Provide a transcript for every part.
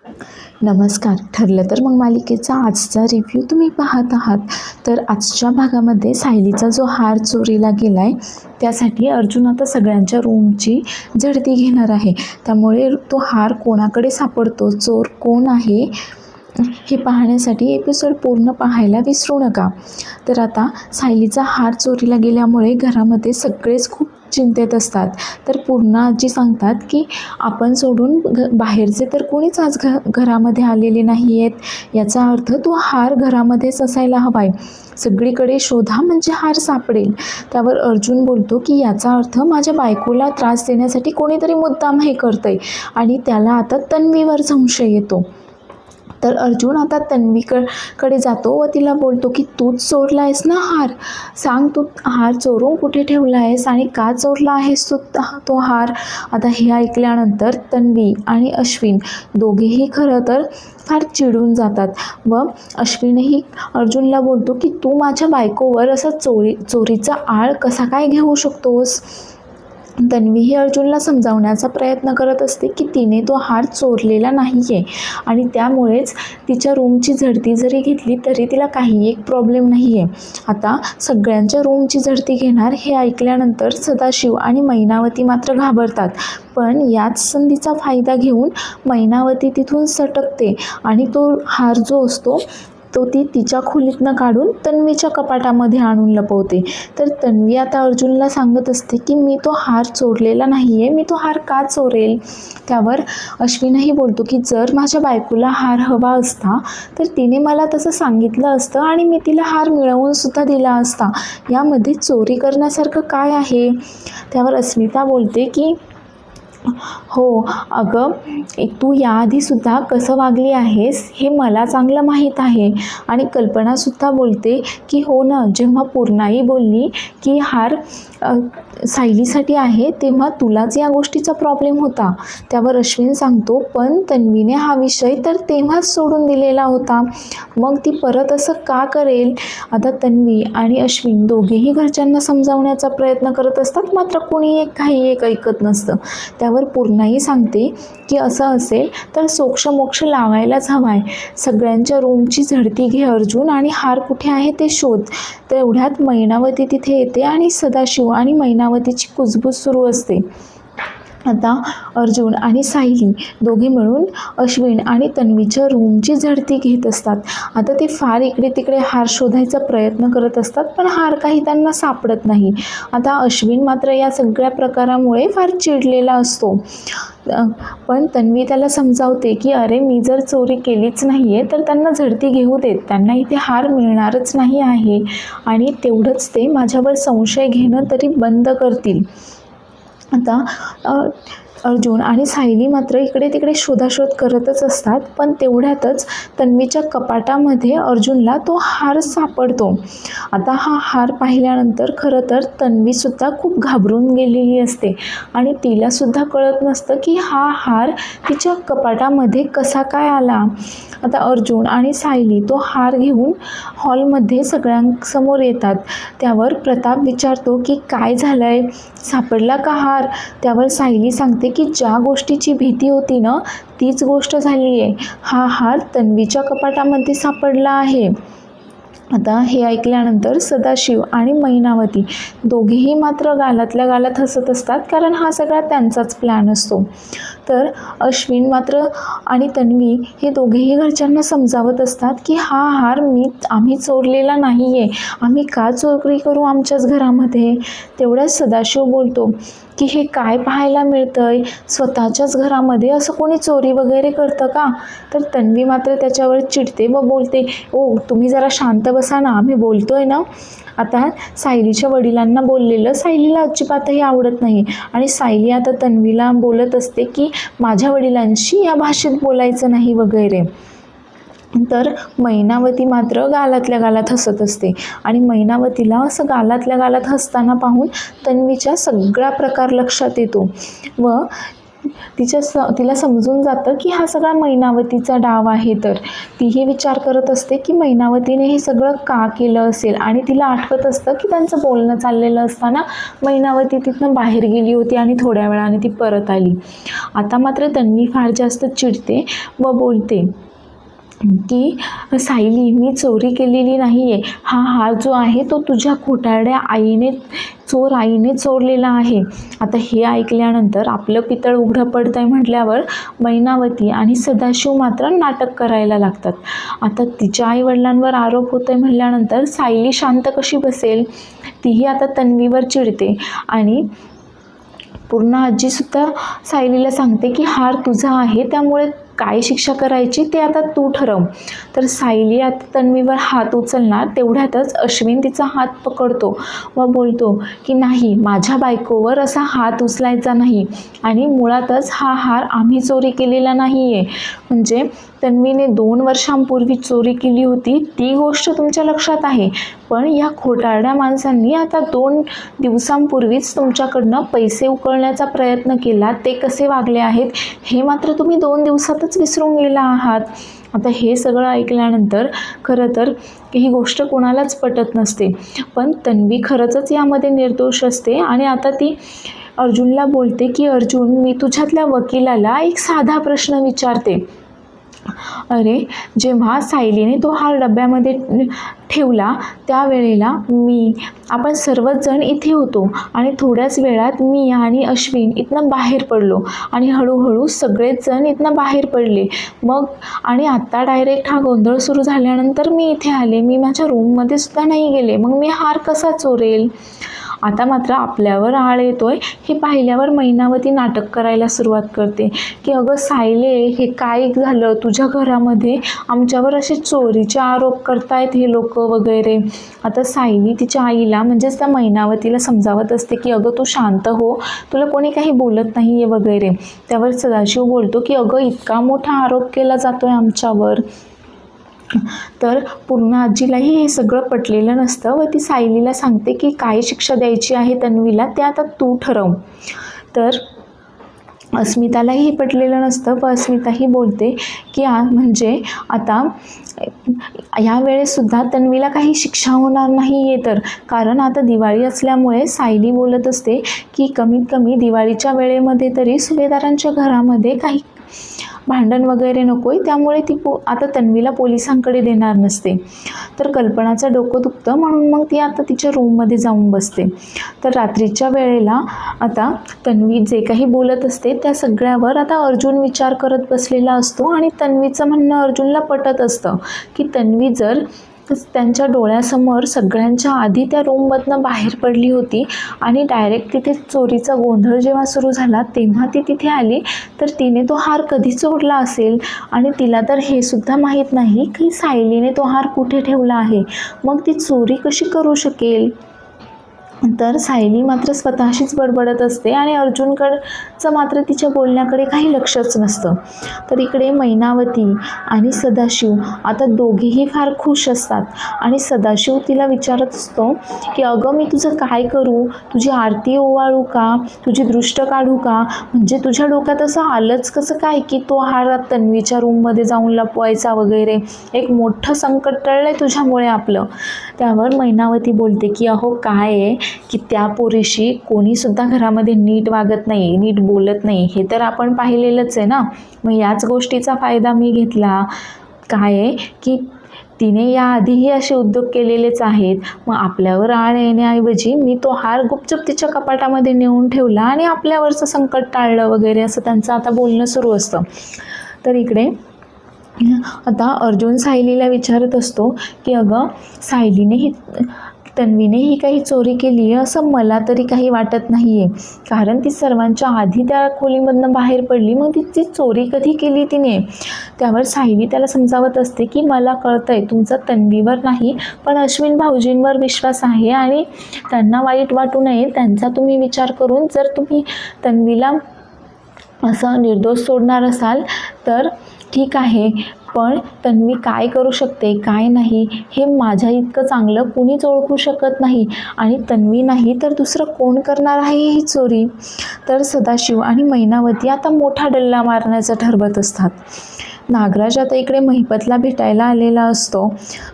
नमस्कार. ठरलं तर मग मालिकेचा आजचा रिव्ह्यू तुम्ही पाहत आहात. तर आजच्या भागामध्ये सायलीचा जो हार चोरीला गेला आहे त्यासाठी अर्जुन आता सगळ्यांच्या रूमची झडती घेणार आहे. त्यामुळे तो हार कोणाकडे सापडतो, चोर कोण आहे हे पाहण्यासाठी एपिसोड पूर्ण पाहायला विसरू नका. तर आता सायलीचा हार चोरीला गेल्यामुळे घरामध्ये सगळेच खूप चिंतेत असतात. तर पूर्ण आजी सांगतात की आपण सोडून बाहेरचे तर कोणीच आज घरामध्ये आलेले नाही आहेत. याचा अर्थ तो हार घरामध्येच असायला हवा आहे. सगळीकडे शोधा म्हणजे हार सापडेल. त्यावर अर्जुन बोलतो की याचा अर्थ माझ्या बायकोला त्रास देण्यासाठी कोणीतरी मुद्दाम हे करतंय आणि त्याला आता तन्वीवर संशय येतो. तर अर्जुन आता तन्वीकडे जातो व तिला बोलतो की तूच चोरला आहेस ना हार, सांग तू हार चोरून कुठे ठेवला आहेस आणि का चोरला आहेस तू तो हार. आता हे ऐकल्यानंतर तन्वी आणि अश्विन दोघेही खरं तर फार चिडून जातात व अश्विनही अर्जुनला बोलतो की तू माझ्या बायकोवर असा चोरीचा आळ कसा काय घेऊ शकतोस. तन्वी ही अर्जुनला समजावण्याचा प्रयत्न करत असते की तिने तो हार चोरलेला नाही आहे आणि त्यामुळेच तिच्या रूमची झडती जरी घेतली तरी तिला काही एक प्रॉब्लेम नाही आहे. आता सगळ्यांच्या रूमची झडती घेणार हे ऐकल्यानंतर सदाशिव आणि मैनावती मात्र घाबरतात. पण याच संधीचा फायदा घेऊन मैनावती तिथून सटकते आणि तो हार जो असतो तो ती तिच्या खोलीतनं काढून तन्वीच्या कपाटामध्ये आणून लपवते. तर तन्वी आता अर्जुनला सांगत असते की मी तो हार चोरलेला नाही आहे, मी तो हार का चोरेल. त्यावर अश्विनही बोलतो की जर माझ्या बायकोला हार हवा असता तर तिने मला तसं सांगितलं असतं आणि मी तिला हार मिळवून सुद्धा दिला असता. यामध्ये चोरी करण्यासारखं काय आहे. त्यावर अस्मिता बोलते की हो अगं, तू याआधीसुद्धा कसं वागली आहेस हे मला चांगलं माहीत आहे. आणि कल्पनासुद्धा बोलते की हो ना, जेव्हा पूर्णाई बोलली की हार सायलीसाठी आहे तेव्हा तुलाच या गोष्टीचा प्रॉब्लेम होता. त्यावर अश्विन सांगतो पण तन्वीने हा विषय तर तेव्हाच सोडून दिलेला होता, मग ती परत असं का करेल. आता तन्वी आणि अश्विन दोघेही घरच्यांना समजावण्याचा प्रयत्न करत असतात मात्र कोणी काही एक ऐकत नसतं. त्यावर पूर्णाई सांगते की असं असेल तर सोक्षमोक्ष लावायलाच हवा आहे. सगळ्यांच्या रूमची झडती घे अर्जुन आणि हार कुठे आहे ते शोध. तेवढ्यात मैनावती तिथे येते आणि सदाशिव आणि मैनावतीची कुजबूज सुरू असते. आता अर्जुन आणि सायली दोघे मिळून अश्विन आणि तन्वीच्या रूमची झडती घेत असतात. आता ते फार इकडे तिकडे हार शोधायचा प्रयत्न करत असतात पण हार काही त्यांना सापडत नाही. आता अश्विन मात्र या सगळ्या प्रकारामुळे फार चिडलेला असतो. पण तन्वी त्याला समजावते की अरे मी जर चोरी केलीच नाही आहे तर त्यांना झडती घेऊ देत, त्यांना इथे हार मिळणारच नाही आहे आणि तेवढंच ते माझ्यावर संशय घेणं तरी बंद करतील. आता अर्जुन आणि सायली मात्र इकडे तिकडे शोधाशोध करतच असतात पण तेवढ्यातच तन्वीच्या कपाटामध्ये अर्जुनला तो हार सापडतो. आता हा हार पाहिल्यानंतर खरं तर तन्वीसुद्धा खूप घाबरून गेलेली असते आणि तिलासुद्धा कळत नसतं की हा हार तिच्या कपाटामध्ये कसा काय आला. आता अर्जुन आणि सायली तो हार घेऊन हॉलमध्ये सगळ्यांसमोर येतात. त्यावर प्रताप विचारतो की काय झालं आहे, सापडला का हार. त्यावर सायली सांगते की ज्या गोष्टीची भीती होती ना तीच गोष्ट झाली आहे, हा हार तन्वीच्या कपाटामध्ये सापडला आहे. आता हे ऐकल्यानंतर सदाशिव आणि मैनावती दोघेही मात्र गालातल्या गालात हसत असतात कारण हा सगळा त्यांचाच प्लॅन असतो. तर अश्विन मात्र आणि तन्वी हे दोघेही घरच्यांना समजावत असतात की हा हार आम्ही चोरलेला नाही आहे, आम्ही का चोरी करू आमच्याच घरामध्ये. तेवढ्याच सदाशिव बोलतो की हे काय पाहायला मिळतंय, स्वतःच्याच घरामध्ये असं कोणी चोरी वगैरे करतं का. तर तन्वी मात्र त्याच्यावर चिडते व बोलते ओ तुम्ही जरा शांत बसा ना, आम्ही बोलतोय ना. आता सायलीच्या वडिलांना बोललेलं सायलीला अजिबातही आवडत नाही आणि सायली आता तन्वीला बोलत असते की माझ्या वडिलांशी या भाषेत बोलायचं नाही वगैरे. तर मैनावती मात्र गालातल्या गालात हसत असते आणि मैनावतीला असं गालातल्या गालात हसताना पाहून तन्वीच्या सगळा प्रकार लक्षात येतो व तिला समजून जातं की हा सगळा मैनावतीचा डाव आहे. तर तीही विचार करत असते की मैनावतीने हे सगळं का केलं असेल, आणि तिला आठवत असतं की त्यांचं बोलणं चाललेलं असताना मैनावती तिथनं बाहेर गेली होती आणि थोड्या वेळाने ती परत आली. आता मात्र तन्वी फार जास्त चिडते व बोलते की सायली, मी चोरी केलेली नाही आहे. हा हार जो आहे तो तुझ्या खोटारड्या आईने चोरलेला आहे. आता हे ऐकल्यानंतर आपलं पितळ उघडं पडतं आहे म्हटल्यावर मैनावती आणि सदाशिव मात्र नाटक करायला लागतात. आता तिच्या आईवडिलांवर आरोप होत आहे म्हटल्यानंतर सायली शांत कशी बसेल? तीही आता तन्वीवर चिडते आणि पूर्ण आजीसुद्धा सायलीला सांगते की हार तुझा आहे, त्यामुळे काय शिक्षा करायची ते आता तू ठरव. तर सायली आता तन्वीवर हात उचलणार तेवढ्यातच अश्विन तिचा हात पकडतो व बोलतो की नाही, माझ्या बायकोवर असा हात उचलायचा नाही, आणि मुळातच हा हार आम्ही चोरी केलेला नाही आहे. म्हणजे तन्वीने 2 वर्षांपूर्वी चोरी केली होती ती गोष्ट तुमच्या लक्षात आहे, पण या खोटारड्या माणसांनी आता 2 दिवसांपूर्वीच तुमच्याकडनं पैसे उकळण्याचा प्रयत्न केला. ते कसे वागले आहेत हे मात्र तुम्ही 2 दिवसातच विसरून गेला आहात. आता हे सगळं ऐकल्यानंतर खरं तर ही गोष्ट कोणालाच पटत नसते, पण तन्वी खरंच यामध्ये निर्दोष असते. आणि आता ती अर्जुनला बोलते की अर्जुन, मी तुझ्यातल्या वकिलाला एक साधा प्रश्न विचारते. अरे, जेव्हा सायलीने तो हार डब्यामध्ये ठेवला त्यावेळेला आपण सर्वच जण इथे होतो, आणि थोड्याच वेळात मी आणि अश्विन इथनं बाहेर पडलो, आणि हळूहळू सगळेच जण इथनं बाहेर पडले. मग आणि आत्ता डायरेक्ट हा गोंधळ सुरू झाल्यानंतर मी इथे आले. मी माझ्या रूममध्ये सुद्धा नाही गेले. मग मी हार कसा चोरेल? आता मात्र आपल्यावर आळ येतोय हे पाहिल्यावर मैनावती नाटक करायला सुरुवात करते की अगं सायले, हे काय झालं तुझ्या घरामध्ये? आमच्यावर असे चोरीचे आरोप करतायत हे लोक वगैरे. आता सायली तिच्या आईला म्हणजेच त्या मैनावतीला समजावत असते की अगं तू शांत हो, तुला कोणी काही बोलत नाही आहे वगैरे. त्यावर सदाशिव बोलतो की अगं इतका मोठा आरोप केला जातोय आमच्यावर. तर पूर्ण आजीलाही हे सगळं पटलेलं नसतं व ती सायलीला सांगते की काय शिक्षा द्यायची आहे तन्वीला ते आता तू ठरव. तर अस्मितालाही हे पटलेलं नसतं व अस्मिताही बोलते की म्हणजे आता या वेळेसुद्धा तन्वीला काही शिक्षा होणार नाही आहे. तर कारण आता दिवाळी असल्यामुळे सायली बोलत असते की कमीत कमी दिवाळीच्या वेळेमध्ये तरी सुभेदारांच्या घरामध्ये काही भांडण वगैरे नको आहे, त्यामुळे ती आता तन्वीला पोलिसांकडे देणार नसते. तर कल्पनाचं डोकं दुखतं म्हणून मग ती आता तिच्या रूममध्ये जाऊन बसते. तर रात्रीच्या वेळेला आता तन्वी जे काही बोलत असते त्या सगळ्यावर आता अर्जुन विचार करत बसलेला असतो, आणि तन्वीचं म्हणणं अर्जुनला पटत असतं की तन्वी जर त्यांच्या डोळ्यासमोर सगळ्यांच्या आधी त्या रूममधनं बाहेर पडली होती आणि डायरेक्ट तिथे चोरीचा गोंधळ जेव्हा सुरू झाला तेव्हा ती तिथे आली, तर तिने तो हार कधी चोरला असेल? आणि तिला तर हे सुद्धा माहीत नाही की सायलीने तो हार कुठे ठेवला आहे. मग ती चोरी कशी करू शकेल? तर सायली मात्र स्वतःशीच बडबडत असते आणि अर्जुनकडचं मात्र तिच्या बोलण्याकडे काही लक्षच नसतं. तर इकडे मैनावती आणि सदाशिव आता दोघेही फार खुश असतात, आणि सदाशिव तिला विचारत असतो की अगं मी तुझं काय करू? तुझी आरती ओवाळू का? तुझी दृष्ट काढू का? म्हणजे तुझ्या डोक्यात असं आलंच कसं काय की तो हार तन्वीच्या रूममध्ये जाऊन लपवायचा वगैरे? एक मोठं संकट टळलं आहे तुझ्यामुळे आपलं. त्यावर मैनावती बोलते की अहो काय आहे की त्या पोरीशी कोणीसुद्धा घरामध्ये नीट वागत नाही, नीट बोलत नाही, हे तर आपण पाहिलेलंच आहे ना. मग याच गोष्टीचा फायदा मी घेतला. काय आहे की तिने याआधीही असे उद्योग केलेलेच आहेत. मग आपल्यावर आळ येण्याऐवजी मी तो हार गुपचूप तिच्या कपाटामध्ये नेऊन ठेवला आणि आपल्यावरचं संकट टाळलं वगैरे, असं त्यांचं आता बोलणं सुरू असतं. तर इकडे आता अर्जुन सायलीला विचारत असतो की अगं तन्वीने ही काही चोरी केली आहे असं मला तरी काही वाटत नाही आहे, कारण ती सर्वांच्या आधी त्या खोलीमधनं बाहेर पडली. मग ती चोरी कधी केली तिने? त्यावर सायली त्याला समजावत असते की मला कळतं आहे तुमचा तन्वीवर नाही पण अश्विन भाऊजींवर विश्वास आहे, आणि त्यांना वाईट वाटू नये त्यांचा तुम्ही विचार करून जर तुम्ही तन्वीला असं निर्दोष सोडणार असाल तर ठीक आहे, पण तन्वी काय करू शकते काय नाही हे माझ्या इतकं चांगलं कुणीच ओळखू शकत नाही आणि तन्वी नाही तर दुसरं कोण करणार आहे ही चोरी. तर सदाशिव आणि मैनावती आता मोठा डल्ला मारण्याचं ठरवत असतात. नागराज आता इकडे महिपतला भेटायला आलेला असतो.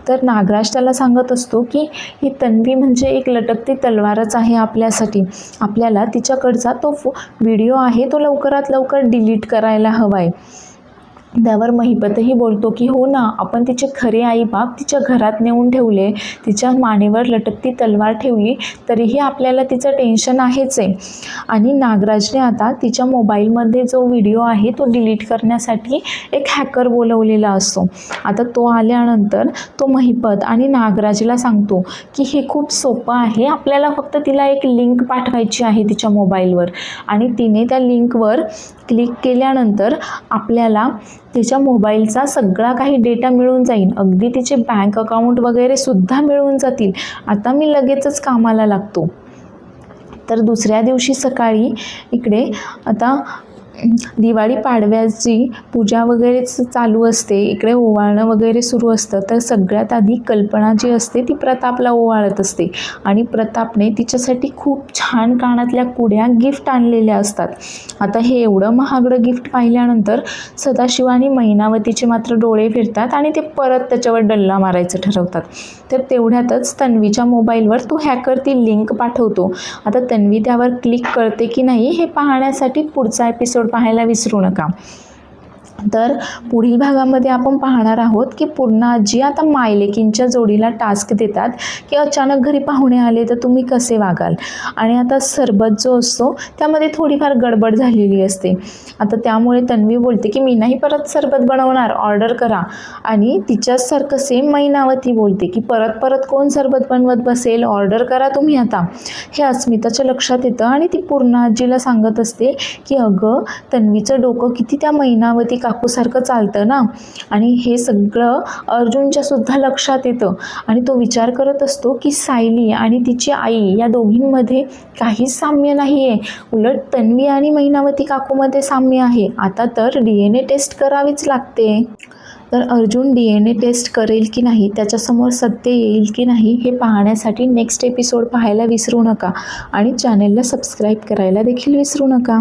तर नागराज त्याला सांगत असतो की ही तन्वी म्हणजे एक लटकती तलवारच आहे आपल्यासाठी. आपल्याला तिच्याकडचा तो व्हिडिओ आहे तो लवकरात लवकर डिलीट करायला हवा आहे. त्यावर महिपतही बोलतो की हो ना, आपण तिचे खरे आईबाप तिच्या घरात नेऊन ठेवले, तिच्या मानेवर लटकती तलवार ठेवली, तरीही आपल्याला तिचं टेन्शन आहेच आहे. आणि नागराजने आता तिच्या मोबाईलमध्ये जो व्हिडिओ आहे तो डिलीट करण्यासाठी एक हॅकर बोलवलेला असतो. आता तो आल्यानंतर तो महिपत आणि नागराजला सांगतो की हे खूप सोपं आहे, आपल्याला फक्त तिला एक लिंक पाठवायची आहे तिच्या मोबाईलवर आणि तिने त्या लिंकवर क्लिक केल्यानंतर आपल्याला तिच्या मोबाईलचा सगळा काही डेटा मिळून जाईल, अगदी तिचे बँक अकाउंट वगैरे सुद्धा मिळून जातील. आता मी लगेचच कामाला लागतो. तर दुसऱ्या दिवशी सकाळी इकडे आता दिवाळी पाडव्याची पूजा वगैरे चालू असते. इकडे ओवाळणं वगैरे सुरू असतं. तर सगळ्यात आधी कल्पना जी असते ती प्रतापला ओवाळत असते आणि प्रतापने तिच्यासाठी खूप छान कानातल्या कुड्या गिफ्ट आणलेल्या असतात. आता हे एवढं महागडं गिफ्ट पाहिल्यानंतर सदाशिव आणि मैनावतीचे मात्र डोळे फिरतात आणि ते परत त्याच्यावर डल्ला मारायचं ठरवतात. तर तेवढ्यातच तन्वीच्या मोबाईलवर तो हॅकर ती लिंक पाठवतो. आता तन्वी त्यावर क्लिक करते की नाही हे पाहण्यासाठी पुढचा एपिसोड पाहायला विसरू नका. तर पुढील भागामध्ये आपण पाहणार आहोत की पूर्ण आजी आता मायलेकींच्या जोडीला टास्क देतात की अचानक घरी पाहुणे आले तर तुम्ही कसे वागाल. आणि आता सरबत जो असतो त्यामध्ये थोडीफार गडबड झालेली असते. आता त्यामुळे तन्वी बोलते की मी नाही परत सरबत बनवणार, ऑर्डर करा. आणि तिच्यासारखं सेम मैनावती बोलते की परत परत कोण सरबत बनवत बसेल, ऑर्डर करा तुम्ही आता. हे अस्मिताच्या लक्षात येतं आणि ती पूर्ण आजीला सांगत असते की अगं तन्वीचं डोकं किती त्या मैनावती काकूसारखं चालतं ना. आणि हे सगळं अर्जुनच्या सुद्धा लक्षात येतं आणि तो विचार करत असतो की सायली आणि तिची आई या दोघींमध्ये काहीच साम्य नाही आहे, उलट तन्वी आणि मैनावती काकूमध्ये साम्य आहे. आता तर DNA टेस्ट करावीच लागते. तर अर्जुन DNA टेस्ट करेल की नाही, त्याच्यासमोर सत्य येईल की नाही हे पाहण्यासाठी नेक्स्ट एपिसोड पाहायला विसरू नका आणि चॅनलला सबस्क्राईब करायला देखील विसरू नका.